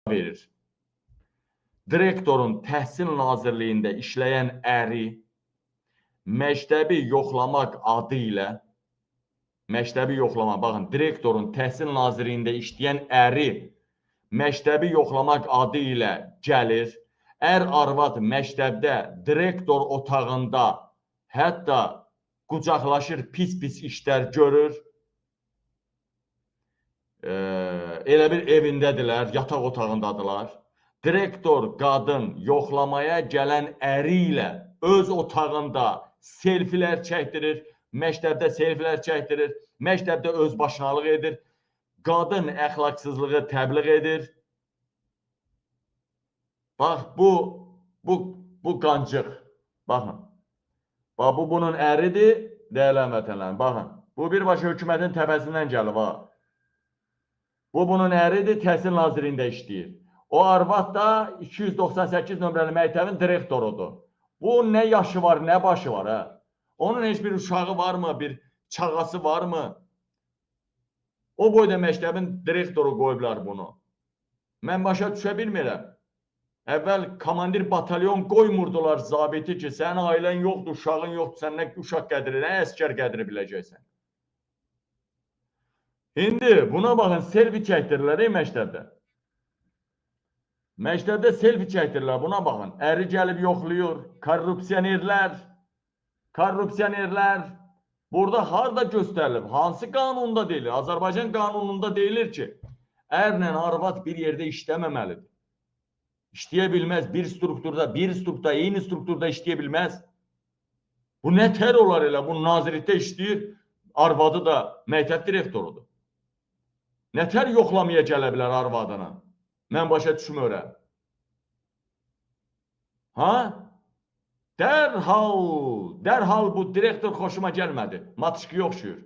verir. Direktorun Təhsil Nazirliyində işləyən əri məktəbi yoxlamaq adı ilə, baxın, direktorun Təhsil Nazirliyində işləyən əri məktəbi yoxlamaq adı ilə gəlir. Ər-arvad məktəbdə direktor otağında hətta qucaqlaşır, pis-pis işlər görür. Elə bir evindədirlər, yataq otağındadılar. Direktor qadın yoxlamaya gələn əri ilə öz otağında selfilər çəkdirir, məktəbdə selfilər çəkdirir, məktəbdə özbaşınalıq edir, qadın əxlaqsızlığı təbliğ edir. Bax, bu qancıq, baxın. Bax, bu bunun əridir, dəyərli vətənlərim, baxın. Bu birbaşa hökumətin təpəsindən gəlib, bax. Bu bunun əridir, Təhsil Nazirliyində işləyir. O arvad da 298 nömrəli məktəbin direktorudur. Bu nə yaşı var, nə başı var, hə? Onun heç bir uşağı varmı, bir çağası varmı? O boyda məktəbin direktoru qoyublar bunu. Mən başa düşə bilmirəm. Əvvəl komandir batalyon qoymurdular zabiti ki, sənin ailən yoxdur, uşağın yoxdur, sən nə uşaq qədri, nə əskər qədri biləcəksən. İndi buna baxın, selfie çəkdirirlər məktəbdə. Məktəbdə selfie çəkdirirlər, buna baxın. Əri gəlib yoxlayır, korrupsionerlər. Burada harada göstərilib, hansı qanunda deyilir? Azərbaycan qanununda deyilir ki, ərlə arvad bir yerdə işləməməlidir. İşləyə bilməz, bir strukturda, eyni strukturda işləyə bilməz. Bu nə tər olar elə, bu nazirlikdə işləyir, arvadı da məktəb direktorudur. Nə tər yoxlamaya gələ bilər arvadına? Mən başa düşmürəm. Ha? Dərhal bu direktor xoşuma gəlmədi. Matışqıya oxşuyur.